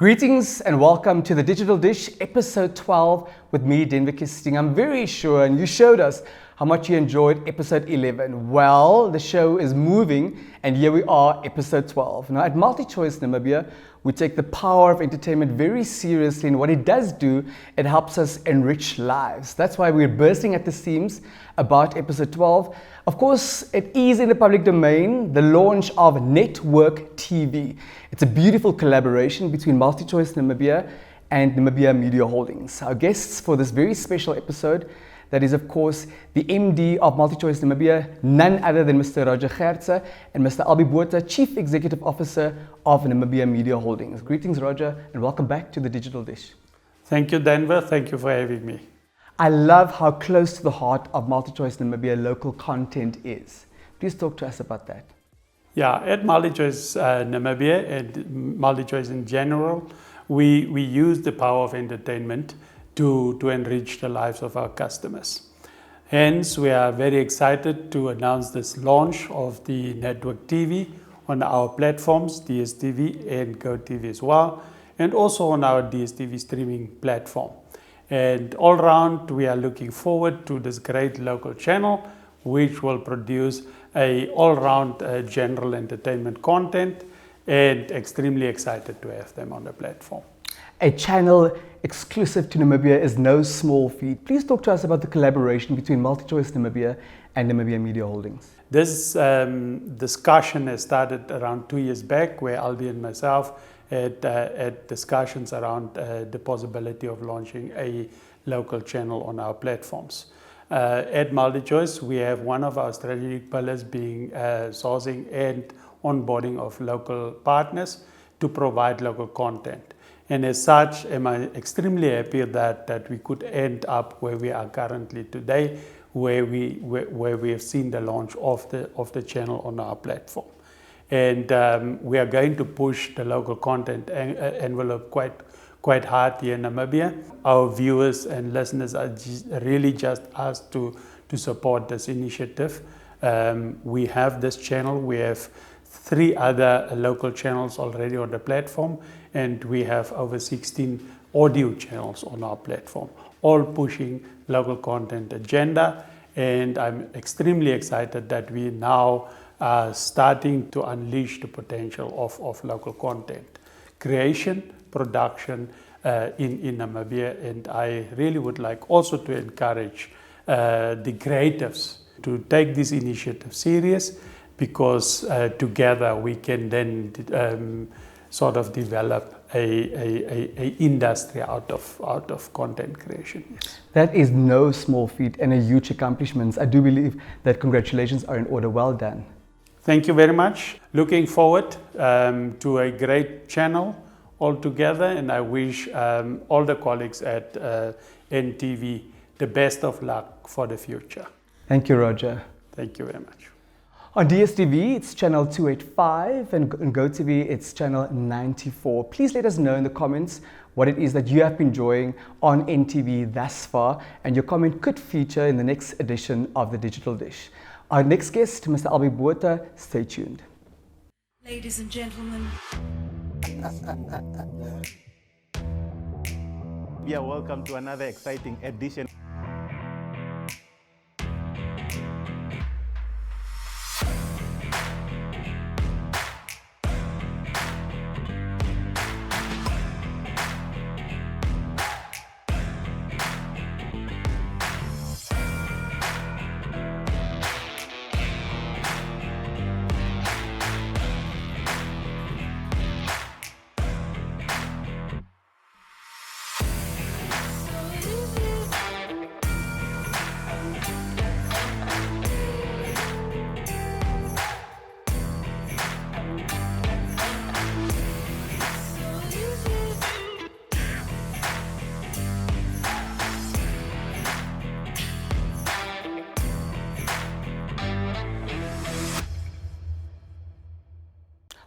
Greetings and welcome to the Digital Dish, episode 12 with me, Denver Kisting. I'm very sure, and you showed us how much you enjoyed episode 11. Well, the show is moving, and here we are, episode 12. Now, at MultiChoice Namibia, we take the power of entertainment very seriously, and what it does do, it helps us enrich lives. That's why we're bursting at the seams about episode 12. Of course, it is in the public domain, the launch of Network TV. It's a beautiful collaboration between MultiChoice Namibia and Namibia Media Holdings. Our guests for this very special episode, that is, of course, the MD of MultiChoice Namibia, none other than Mr. Roger Gertse, and Mr. Albie Botha, Chief Executive Officer of Namibia Media Holdings. Greetings, Roger, and welcome back to the Digital Dish. Thank you, Denver. Thank you for having me. I love how close to the heart of MultiChoice Namibia local content is. Please talk to us about that. Yeah, at MultiChoice Namibia and MultiChoice in general, we use the power of entertainment to enrich the lives of our customers. Hence, we are very excited to announce this launch of the Network TV on our platforms, DSTV and GoTV as well, and also on our DSTV streaming platform. And all round, we are looking forward to this great local channel, which will produce a all-round general entertainment content, and extremely excited to have them on the platform. A channel exclusive to Namibia is no small feat. Please talk to us about the collaboration between MultiChoice Namibia and Namibia Media Holdings. This discussion has started around 2 years back, where Albie and myself had discussions around the possibility of launching a local channel on our platforms. At MultiChoice, we have one of our strategic pillars being sourcing and onboarding of local partners to provide local content. And as such, am I extremely happy that we could end up where we are currently today, where we have seen the launch of the channel on our platform. And we are going to push the local content envelope quite hard here in Namibia. Our viewers and listeners are really just asked to support this initiative. We have this channel. We have 3 other local channels already on the platform, and we have over 16 audio channels on our platform, all pushing local content agenda. And I'm extremely excited that we now are starting to unleash the potential of local content creation, production in Namibia. And I really would like also to encourage the creatives to take this initiative serious, because together we can then sort of develop a industry out of content creation. Yes. That is no small feat and a huge accomplishment. I do believe that congratulations are in order. Well done. Thank you very much. Looking forward to a great channel altogether, and I wish all the colleagues at NTV the best of luck for the future. Thank you, Roger. Thank you very much. On DSTV, it's channel 285, and on GoTV, it's channel 94. Please let us know in the comments what it is that you have been enjoying on NTV thus far, and your comment could feature in the next edition of the Digital Dish. Our next guest, Mr. Albie Botha, stay tuned. Ladies and gentlemen. Yeah, welcome to another exciting edition.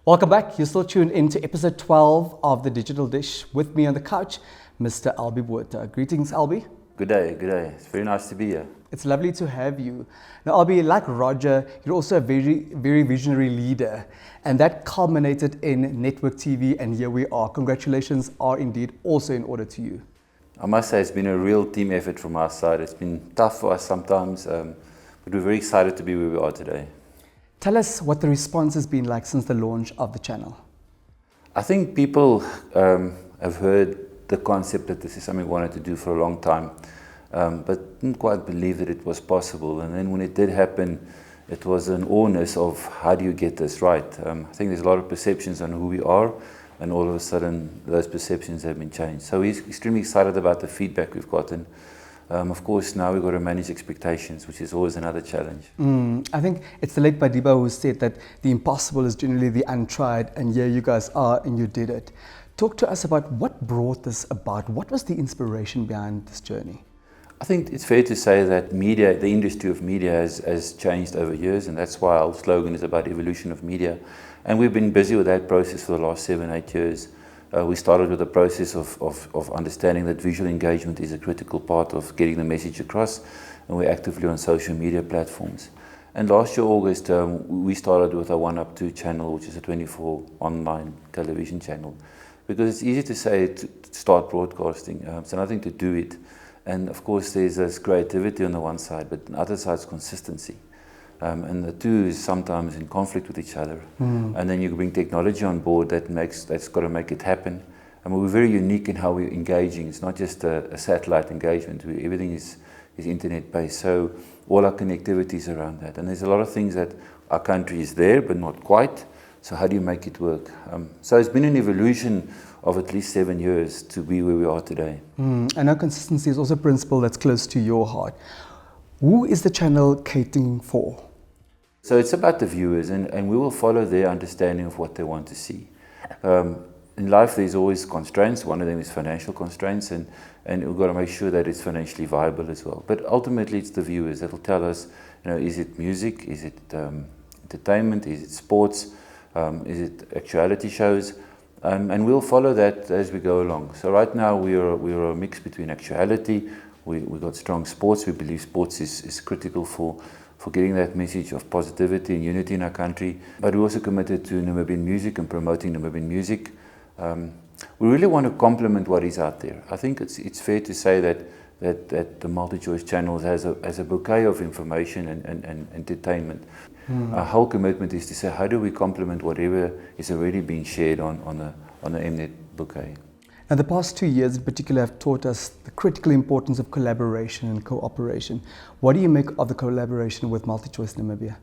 Welcome back. You're still tuned into episode 12 of the Digital Dish. With me on the couch, Mr. Albie Botha. Greetings, Albie. Good day, good day. It's very nice to be here. It's lovely to have you. Now, Albie, like Roger, you're also a very visionary leader, and that culminated in Network TV, and here we are. Congratulations are indeed also in order to you. I must say it's been a real team effort from our side. It's been tough for us sometimes, but we're very excited to be where we are today. Tell us what the response has been like since the launch of the channel. I think people have heard the concept that this is something we wanted to do for a long time, but didn't quite believe that it was possible. And then when it did happen, it was an awness of how do you get this right. I think there's a lot of perceptions on who we are, and all of a sudden those perceptions have been changed. So we're extremely excited about the feedback we've gotten. Of course, now we've got to manage expectations, which is always another challenge. I think it's the late Madiba who said that the impossible is generally the untried, and here you guys are and you did it. Talk to us about what brought this about. What was the inspiration behind this journey? I think it's fair to say that media, the industry of media has changed over years, and that's why our slogan is about evolution of media. And we've been busy with that process for the last 7-8 years. We started with the process of understanding that visual engagement is a critical part of getting the message across, and we're actively on social media platforms. And last year, August, we started with a 1UP2 channel, which is a 24 online television channel. Because it's easy to say to start broadcasting, it's nothing to do it. And of course there's this creativity on the one side, but on the other side is consistency. And the two is sometimes in conflict with each other. And then you bring technology on board that's got to make it happen. And we're very unique in how we're engaging. It's not just a satellite engagement. Everything is internet based. So all our connectivity is around that. And there's a lot of things that our country is there, but not quite. So how do you make it work? So it's been an evolution of at least 7 years to be where we are today. I know consistency is also a principle that's close to your heart. Who is the channel catering for? So it's about the viewers, and we will follow their understanding of what they want to see. In life there's always constraints. One of them is financial constraints, and we've got to make sure that it's financially viable as well. But ultimately it's the viewers that will tell us, is it music, is it entertainment, is it sports, is it actuality shows? And we'll follow that as we go along. So right now we're a mix between actuality. We've got strong sports. We believe sports is critical for getting that message of positivity and unity in our country. But we're also committed to Namibian music and promoting Namibian music. We really want to complement what is out there. I think it's fair to say that the MultiChoice channels has a bouquet of information and entertainment. Our whole commitment is to say, how do we complement whatever is already being shared on the Mnet bouquet? And the past 2 years in particular have taught us the critical importance of collaboration and cooperation. What do you make of the collaboration with MultiChoice Namibia?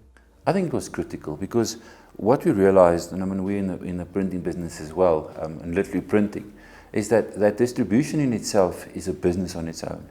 I think it was critical because what we realized, and I mean we're in the printing business as well, and literally printing, is that distribution in itself is a business on its own.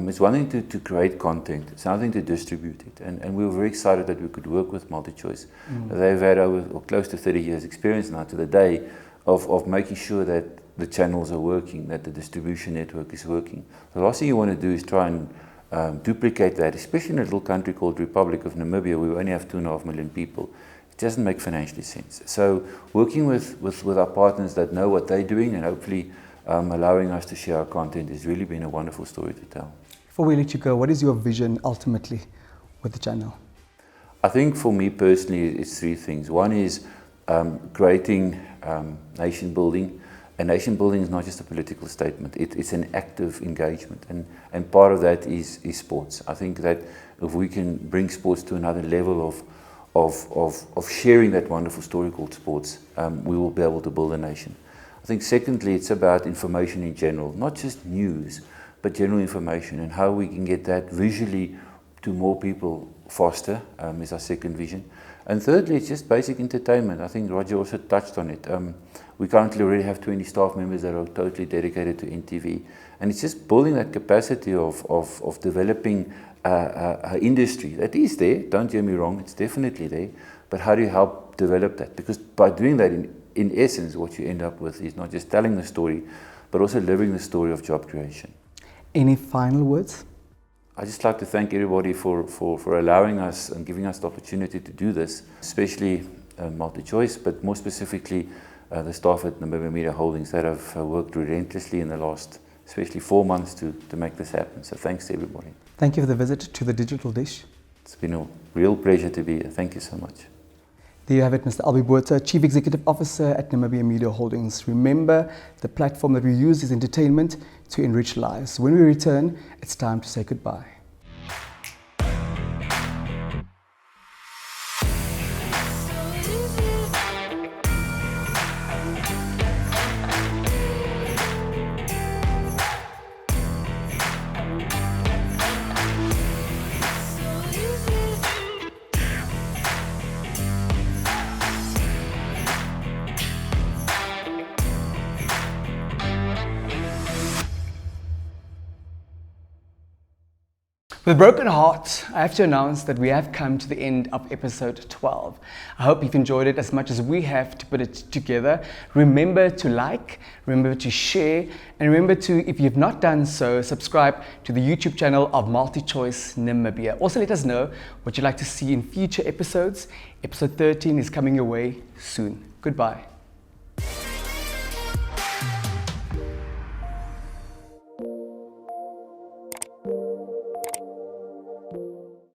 It's one thing to create content, it's another thing to distribute it. And we were very excited that we could work with MultiChoice. They've had close to 30 years experience now to the day of making sure that the channels are working, that the distribution network is working. The last thing you want to do is try and duplicate that, especially in a little country called Republic of Namibia, where we only have 2.5 million people. It doesn't make financially sense. So working with our partners that know what they're doing and hopefully allowing us to share our content has really been a wonderful story to tell. Before we let you go, what is your vision ultimately with the channel? I think for me personally, it's 3 things. One is creating nation building. And nation building is not just a political statement, it's an active engagement. And part of that is sports. I think that if we can bring sports to another level of sharing that wonderful story called sports, we will be able to build a nation. I think secondly, it's about information in general, not just news, but general information and how we can get that visually to more people faster is our second vision. And thirdly, it's just basic entertainment. I think Roger also touched on it. We currently already have 20 staff members that are totally dedicated to NTV. And it's just building that capacity of developing an industry that is there, don't get me wrong, it's definitely there, but how do you help develop that? Because by doing that, in essence, what you end up with is not just telling the story, but also living the story of job creation. Any final words? I'd just like to thank everybody for allowing us and giving us the opportunity to do this, especially MultiChoice, but more specifically the staff at Namibia Media Holdings that have worked relentlessly in the last especially 4 months to make this happen. So thanks to everybody. Thank you for the visit to the Digital Dish. It's been a real pleasure to be here. Thank you so much. There you have it, Mr. Albie Botha, Chief Executive Officer at Namibia Media Holdings. Remember, the platform that we use is entertainment to enrich lives. When we return, it's time to say goodbye. With a broken heart, I have to announce that we have come to the end of episode 12. I hope you've enjoyed it as much as we have to put it together. Remember to like, remember to share, and remember to, if you've not done so, subscribe to the YouTube channel of MultiChoice Namibia. Also let us know what you'd like to see in future episodes. Episode 13 is coming your way soon. Goodbye.